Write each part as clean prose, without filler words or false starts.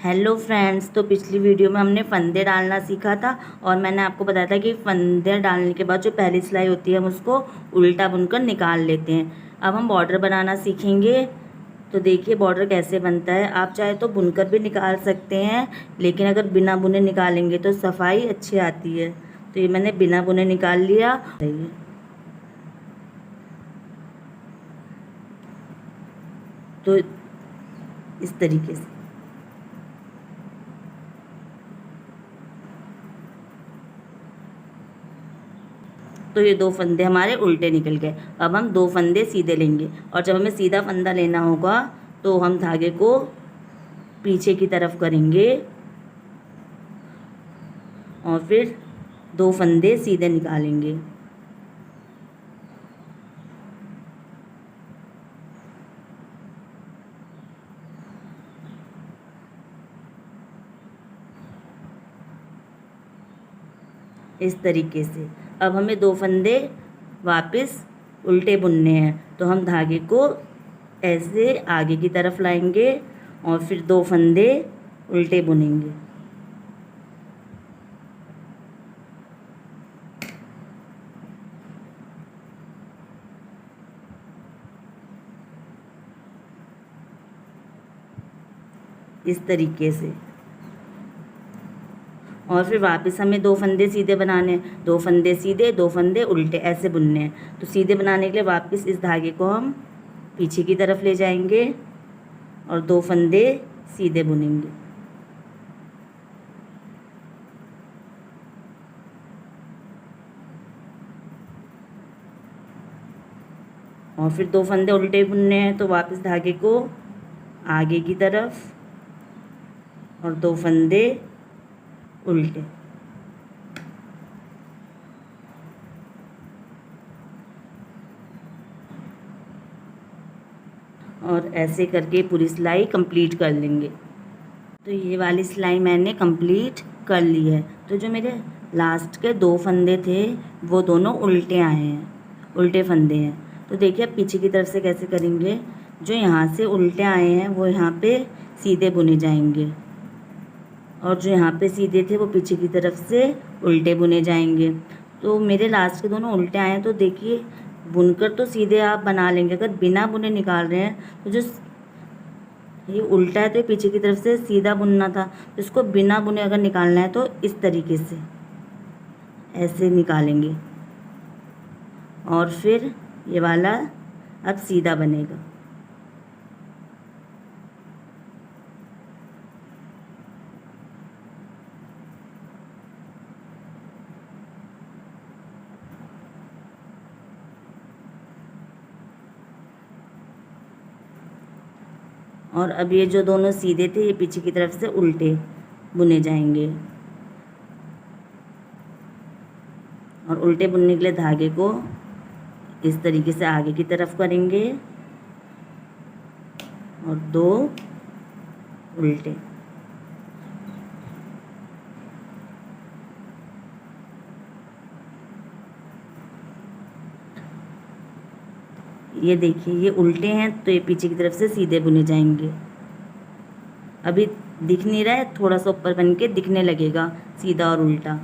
Hello friends, तो पिछली video में हमने फंदे डालना सीखा था और मैंने आपको बताया था कि फंदे डालने के बाद जो पहली सिलाई होती है हम उसको उल्टा बुनकर निकाल लेते हैं। अब हम बॉर्डर बनाना सीखेंगे। तो देखिए बॉर्डर कैसे बनता है। आप चाहे तो बुनकर भी निकाल सकते हैं, लेकिन अगर बिना बुने निकालेंगे तो सफाई अच्छी आती है। तो ये मैंने बिना बुने निकाल लिया। तो इस तरीके से तो ये दो फंदे हमारे उल्टे निकल गए। अब हम दो फंदे सीधे लेंगे और जब हमें सीधा फंदा लेना होगा तो हम धागे को पीछे की तरफ करेंगे और फिर दो फंदे सीधे निकालेंगे। इस तरीके से अब हमें दो फंदे वापस उल्टे बुनने हैं। तो हम धागे को ऐसे आगे की तरफ लाएंगे और फिर दो फंदे उल्टे बुनेंगे। इस तरीके से और फिर वापस हमें दो फंदे सीधे बनाने हैं। दो फंदे सीधे, दो फंदे उल्टे, ऐसे बुनने हैं। तो सीधे बनाने के लिए वापस इस धागे को हम पीछे की तरफ ले जाएंगे और दो फंदे सीधे बुनेंगे। और फिर दो फंदे उल्टे बुनने हैं तो वापस धागे को आगे की तरफ और दो फंदे उल्टे। और ऐसे करके पूरी सिलाई कंप्लीट कर लेंगे। तो ये वाली सिलाई मैंने कंप्लीट कर ली है। तो जो मेरे लास्ट के दो फंदे थे वो दोनों उल्टे आए हैं, उल्टे फंदे हैं। तो देखिए अब पीछे की तरफ से कैसे करेंगे। जो यहाँ से उल्टे आए हैं वो यहाँ पे सीधे बुने जाएंगे और जो यहाँ पे सीधे थे वो पीछे की तरफ से उल्टे बुने जाएंगे। तो मेरे लास्ट के दोनों उल्टे आए हैं। तो देखिए बुनकर तो सीधे आप बना लेंगे, अगर बिना बुने निकाल रहे हैं तो जो ये उल्टा है तो ये पीछे की तरफ से सीधा बुनना था। तो इसको बिना बुने अगर निकालना है तो इस तरीके से ऐसे निकालेंगे और फिर ये वाला अब सीधा बनेगा। और अब ये जो दोनों सीधे थे ये पीछे की तरफ से उल्टे बुने जाएंगे। और उल्टे बुनने के लिए धागे को इस तरीके से आगे की तरफ करेंगे और दो उल्टे। ये देखिए ये उल्टे हैं तो ये पीछे की तरफ से सीधे बुने जाएंगे। अभी दिख नहीं रहा है, थोड़ा सा ऊपर बन के दिखने लगेगा सीधा और उल्टा।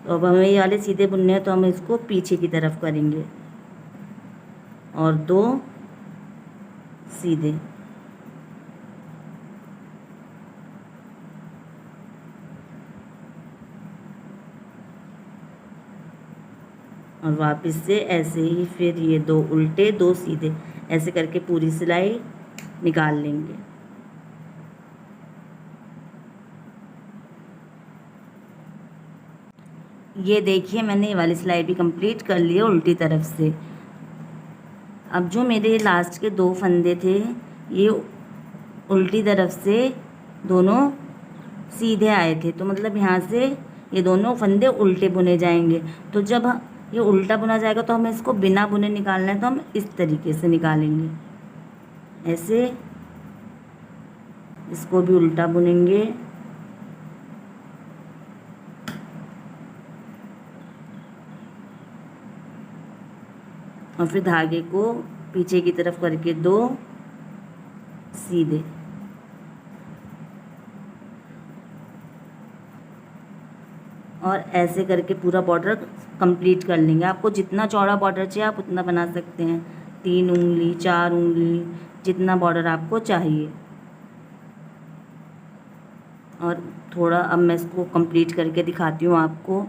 तो अब हमें ये वाले सीधे बुनने हैं तो हम इसको पीछे की तरफ करेंगे और दो सीधे। और वापस से ऐसे ही फिर ये दो उल्टे दो सीधे, ऐसे करके पूरी सिलाई निकाल लेंगे। ये देखिए मैंने ये वाली सिलाई भी कंप्लीट कर ली है उल्टी तरफ से। अब जो मेरे लास्ट के दो फंदे थे ये उल्टी तरफ से दोनों सीधे आए थे, तो मतलब यहाँ से ये दोनों फंदे उल्टे बुने जाएंगे। तो जब ये उल्टा बुना जाएगा तो हमें इसको बिना बुने निकालना है, तो हम इस तरीके से निकालेंगे। ऐसे इसको भी उल्टा बुनेंगे और फिर धागे को पीछे की तरफ करके दो सीधे। और ऐसे करके पूरा बॉर्डर कंप्लीट कर लेंगे। आपको जितना चौड़ा बॉर्डर चाहिए आप उतना बना सकते हैं, 3 उंगली 4 उंगली, जितना बॉर्डर आपको चाहिए। और थोड़ा अब मैं इसको कंप्लीट करके दिखाती हूँ आपको।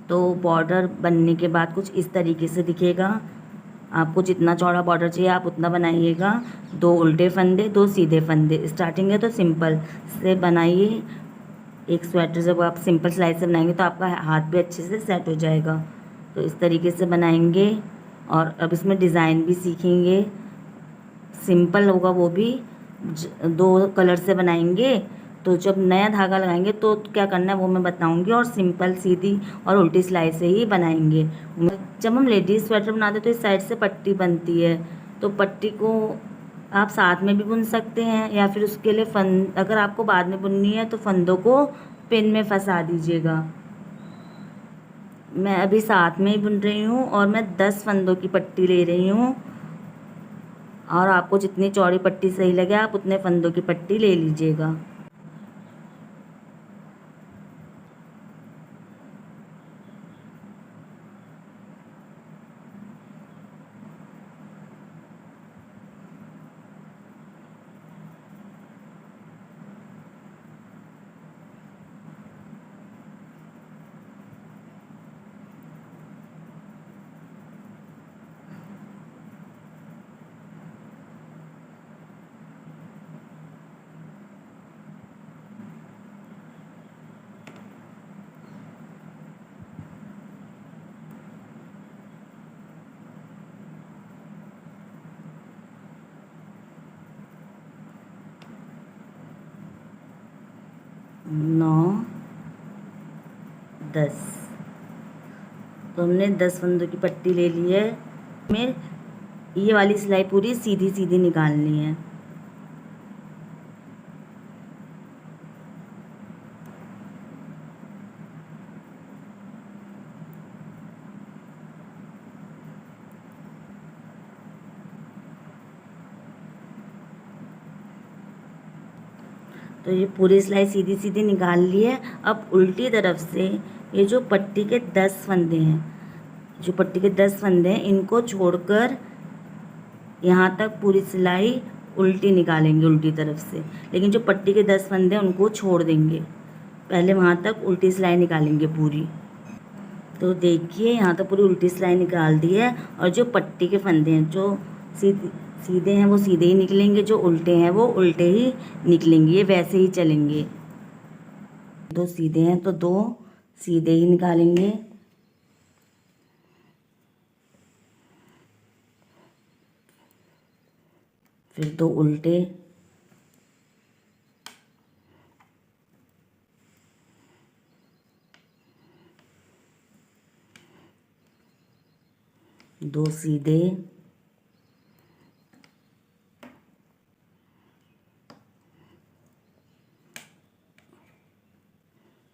तो बॉर्डर बनने के बाद कुछ इस तरीके से दिखेगा। आपको जितना चौड़ा बॉर्डर चाहिए आप उतना बनाइएगा। 2 उल्टे फंदे 2 सीधे फंदे। स्टार्टिंग है तो सिंपल से बनाइए। एक स्वेटर जब आप सिंपल सिलाई से बनाएंगे तो आपका हाथ भी अच्छे से सेट हो जाएगा। तो इस तरीके से बनाएंगे। और अब इसमें डिज़ाइन भी सीखेंगे। सिंपल होगा वो भी, 2 कलर से बनाएंगे। तो जब नया धागा लगाएंगे तो क्या करना है वो मैं बताऊंगी। और सिंपल सीधी और उल्टी सिलाई से ही बनाएंगे। जब हम लेडीज़ स्वेटर बनाते हैं तो इस साइड से पट्टी बनती है, तो पट्टी को आप साथ में भी बुन सकते हैं, या फिर उसके लिए अगर आपको बाद में बुननी है तो फंदों को पिन में फंसा दीजिएगा। मैं अभी साथ में ही बुन रही हूँ और मैं 10 फंदों की पट्टी ले रही हूँ। और आपको जितनी चौड़ी पट्टी सही लगे आप उतने फंदों की पट्टी ले लीजिएगा। नौ 10, तो हमने 10 फंदों की पट्टी ले ली है। हमें ये वाली सिलाई पूरी सीधी सीधी निकालनी है। तो ये पूरी सिलाई सीधी सीधी निकाल ली है। अब उल्टी तरफ से ये जो पट्टी के 10 फंदे हैं, जो पट्टी के 10 फंदे हैं इनको छोड़कर यहाँ तक पूरी सिलाई उल्टी निकालेंगे उल्टी तरफ से। लेकिन जो पट्टी के 10 फंदे हैं उनको छोड़ देंगे, पहले वहाँ तक उल्टी सिलाई निकालेंगे पूरी। तो देखिए यहाँ तक पूरी उल्टी सिलाई निकाल दी है। और जो पट्टी के फंदे हैं जो सीधे हैं वो सीधे ही निकलेंगे, जो उल्टे हैं वो उल्टे ही निकलेंगे, ये वैसे ही चलेंगे। 2 सीधे हैं तो 2 सीधे ही निकालेंगे। फिर 2 उल्टे, दो सीधे,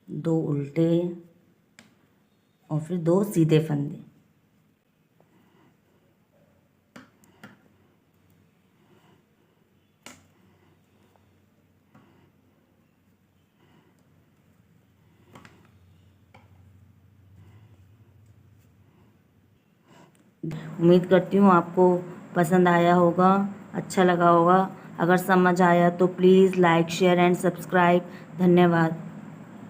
2 उल्टे और फिर 2 सीधे फंदे। उम्मीद करती हूँ आपको पसंद आया होगा, अच्छा लगा होगा। अगर समझ आया तो please like share and subscribe. धन्यवाद।